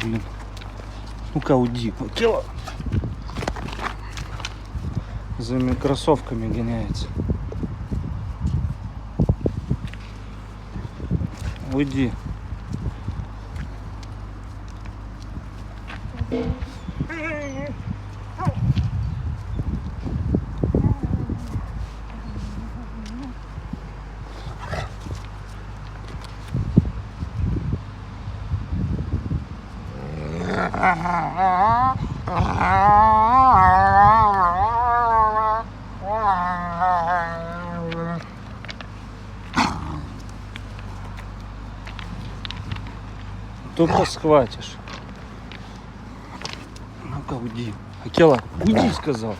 блин. Ну-ка, уйди. Акела за кроссовками гоняется. Уйди. Только схватишь. Ну-ка, уйди. Акела, уйди, сказал.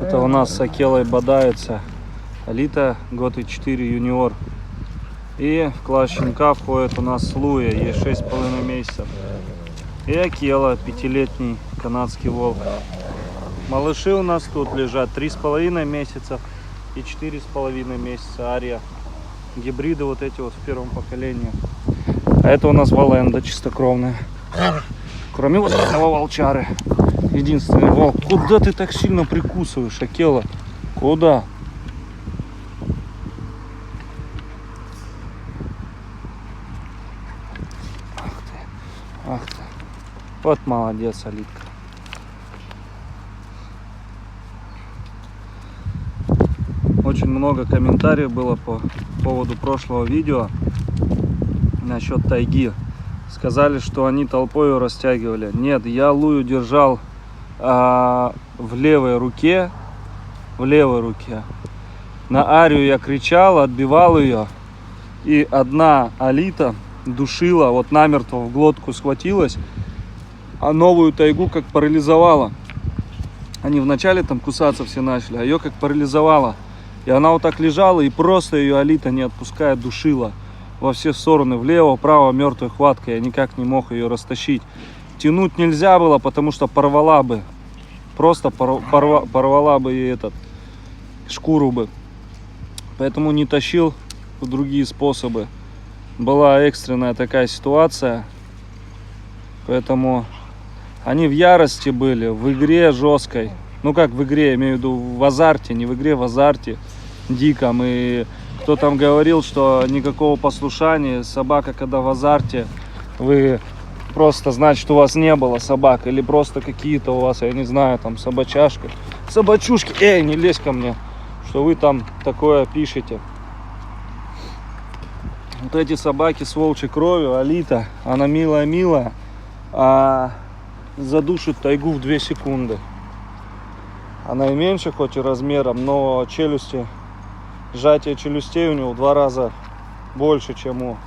Это у нас с Акелой бодается Алита, год и 4 юниор. И в класс щенка входит у нас Луя, ей 6,5 месяцев. И Акела, 5-летний канадский волк. Малыши у нас тут лежат 3,5 месяцев и 4,5 месяца Ария. Гибриды вот эти вот в первом поколении. А это у нас Валенда чистокровная. Кроме вот этого волчары. Единственный волк. Куда ты так сильно прикусываешь, Акела? Куда? Ах ты. Ах ты. Вот молодец, Алитка. Очень много комментариев было по поводу прошлого видео насчет тайги. Сказали, что они толпой ее растягивали. Нет, я Лую держал в левой руке. На Арию я кричал, отбивал ее. И одна Алита душила, вот намертво в глотку схватилась, а новую тайгу как парализовала. Они вначале там кусаться все начали, а ее как парализовала. И она вот так лежала, и просто ее Алита, не отпуская, душила во все стороны, влево, вправо, мертвой хваткой. Я никак не мог ее растащить. Тянуть нельзя было, потому что порвала бы. Просто порвала бы ей шкуру бы. Поэтому не тащил в другие способы. Была экстренная такая ситуация. Поэтому они в ярости были, в игре жесткой. Ну как в игре, я имею в виду в азарте, не в игре, в азарте диком. И кто там говорил, что никакого послушания, собака когда в азарте, вы просто, значит, у вас не было собак, или просто какие-то у вас, я не знаю, там собачушки, не лезь ко мне, что вы там такое пишете. Вот эти собаки с волчьей кровью, Алита, она милая-милая, а задушит тайгу в 2 секунды. Она и меньше хоть и размером, но челюсти, сжатие челюстей у него в 2 раза больше, чем у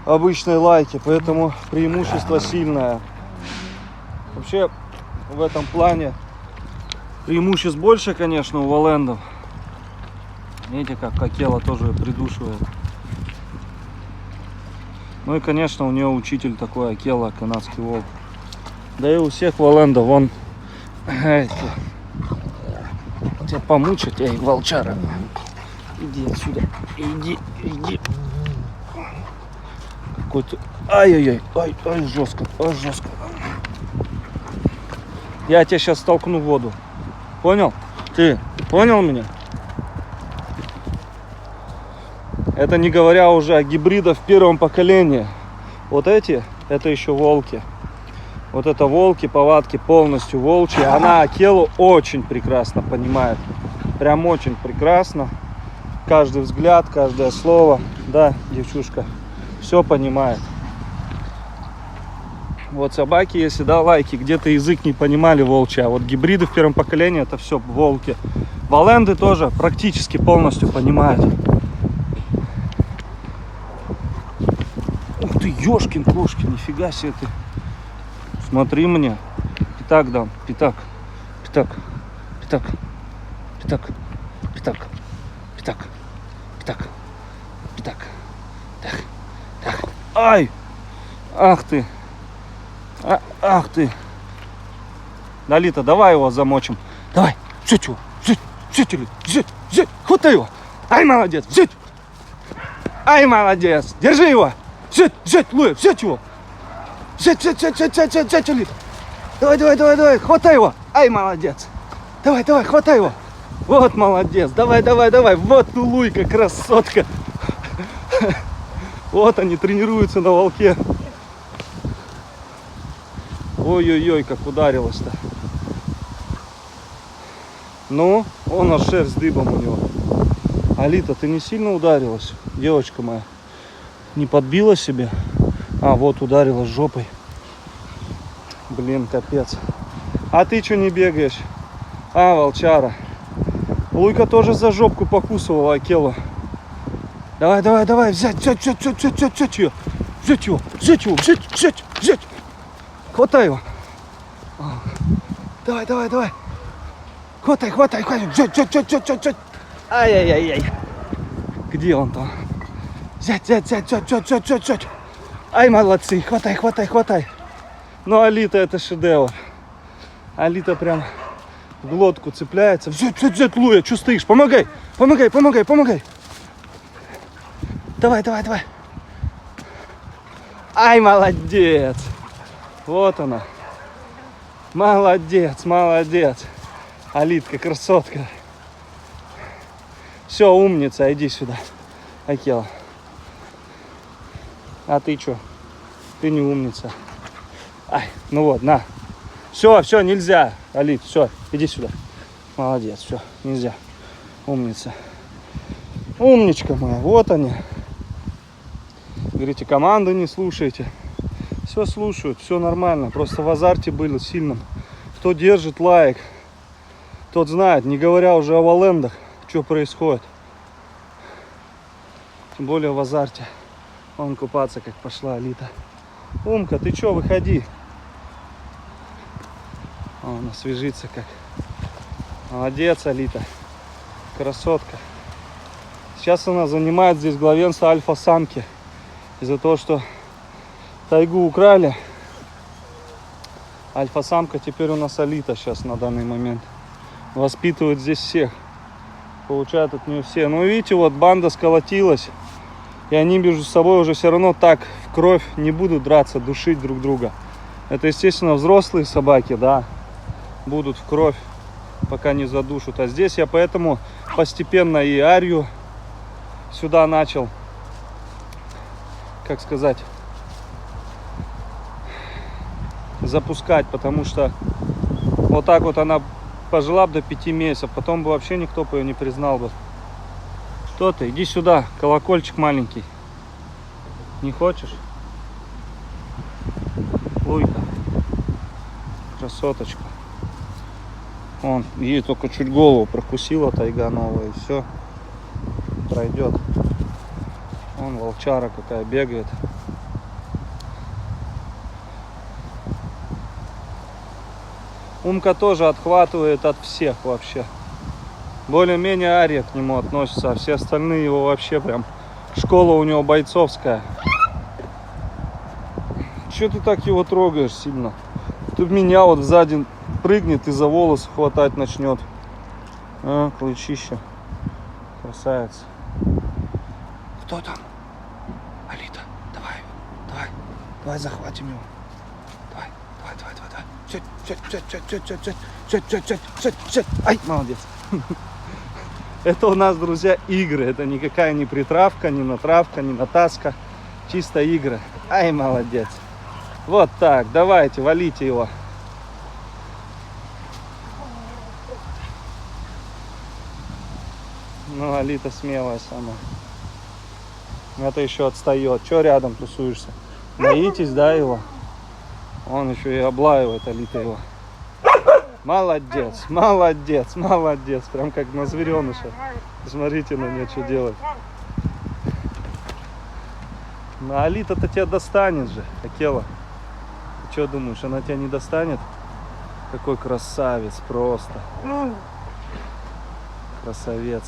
обычной лайки, поэтому преимущество сильное. Вообще в этом плане преимуществ больше, конечно, у Валендов. Видите, как Акела тоже придушивает. Ну и, конечно, у нее учитель такой, Акела, канадский волк. Да и у всех Валендов, вон, тебя помучить, волчара. Иди отсюда, иди. Какой-то, ай, жестко. Я тебя сейчас столкну в воду. Понял? Ты понял меня? Это не говоря уже о гибридах в первом поколении. Вот эти, это еще волки. Вот это волки, повадки полностью волчьи. Она Акелу очень прекрасно понимает. Прям очень прекрасно. Каждый взгляд, каждое слово. Да, девчушка, все понимает. Вот собаки, если да, лайки, где-то язык не понимали волчий, а вот гибриды в первом поколении это все волки. Валенды тоже практически полностью понимают. Ух ты, ёшкин кошкин, нифига себе ты. Смотри мне. Пятак дам, пятак, пятак, пятак, пятак, пятак, пятак, пятак, пятак, так, так. Ай! Ах ты! Ах ты! Алита, давай его замочим. Давай, взять его, взять, хватай его. Ай, молодец, взять. Ай, молодец, держи его. Взять, Луя, взять его. Взять, Алита. Давай, хватай его. Ай, молодец. Давай, хватай его. Вот молодец, давай. Вот Луйка, красотка. Вот они тренируются на волке. Ой-ой-ой, как ударилась-то. Ну, он аж шерсть дыбом у него. Алита, ты не сильно ударилась, девочка моя? Не подбила себе? А, вот ударилась жопой. Блин, капец. А ты что не бегаешь? А, волчара. Луйка тоже за жопку покусывала Акелу. Давай, взять ее. Взять. Хватай его. Давай. Хватай. Взять. Ай-яй-яй. Где он там? Взять. Ай, молодцы. Хватай. Ну, Алита это шедевр. Алита прям в глотку цепляется. Взять, Луя, что стоишь? Помогай. Давай. Ай, молодец. Вот она. Молодец. Алитка, красотка. Все, умница, иди сюда. Акела. А ты что? Ты не умница. Ай, ну вот, на. Все, нельзя, Алит, все, иди сюда. Молодец, все, нельзя. Умница. Умничка моя, вот они. Говорите, команду не слушаете. Все слушают, все нормально. Просто в азарте были сильным. Кто держит лайк, тот знает, не говоря уже о валендах, что происходит. Тем более в азарте. Вон купаться как пошла Алита. Умка, ты что, выходи. Вон освежится как. Молодец, Алита. Красотка. Сейчас она занимает здесь главенство альфа-самки. Из-за того, что тайгу украли. Альфа-самка теперь у нас Алита сейчас на данный момент. Воспитывает здесь всех. Получают от нее все. Ну видите, вот банда сколотилась. И они между собой уже все равно так в кровь не будут драться, душить друг друга. Это, естественно, взрослые собаки, да, будут в кровь, пока не задушат. А здесь я поэтому постепенно и Арию сюда начал, как сказать, запускать. Потому что вот так вот она пожила бы до 5 месяцев, потом бы вообще никто бы ее не признал бы. Что ты? Иди сюда, колокольчик маленький. Не хочешь? Луйка. Красоточка. Вон, ей только чуть голову прокусила тайга новая, и все. Пройдет. Вон волчара какая бегает. Умка тоже отхватывает от всех вообще. Более-менее Ария к нему относится, а все остальные его вообще прям... Школа у него бойцовская. Че ты так его трогаешь сильно? Тут меня вот сзади прыгнет и за волосы хватать начнет. А, клычище. Красавец. Кто там? Алита, давай захватим его. Давай. Сядь. Ай, молодец. Это у нас, друзья, игры. Это никакая не притравка, не натравка, не натаска. Чисто игры. Ай, молодец. Вот так. Давайте, валите его. Ну, Алита смелая сама. Это еще отстает. Че рядом тусуешься? Боитесь, да, его? Он еще и облаивает, Алита его. Молодец, молодец, молодец. Прям как на звереныша. Смотрите на нее, что делает. Ну, Алита-то тебя достанет же, Акела. Ты что думаешь, она тебя не достанет? Какой красавец просто. Красавец.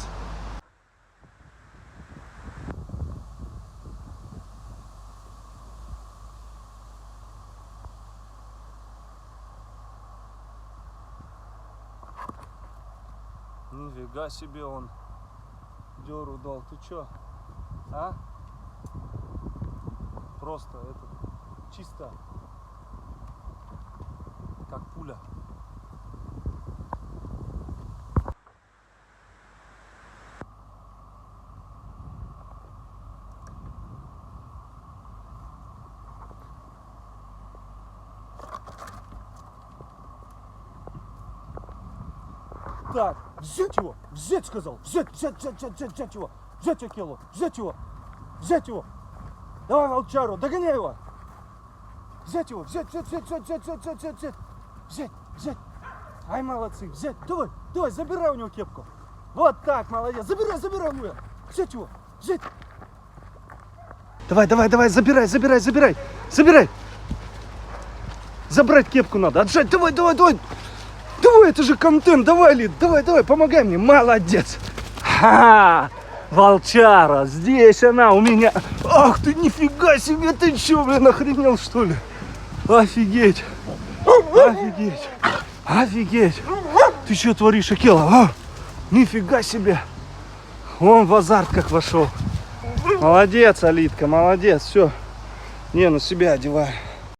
Нифига себе он дёру дал. Ты чё? А? Просто это чисто как пуля. Так, взять его, взять, сказал, взять его, взять Акелу, взять его. Давай, волчару, догоняй его. Взять его, взять. Ай, молодцы, взять, давай, забирай у него кепку. Вот так, молодец, забирай у него. Взять его, взять. Давай, забирай. Забрать кепку надо, отжать, давай. Давай, это же контент, давай, Лид, давай, помогай мне, молодец. Ха, волчара, здесь она у меня. Ах ты, нифига себе, ты чё, блин, охренел, что ли? Офигеть. Ты что творишь, Акела, а? Нифига себе. Он в азарт как вошел. Молодец, Алитка, молодец, все. Не, на себя одевай.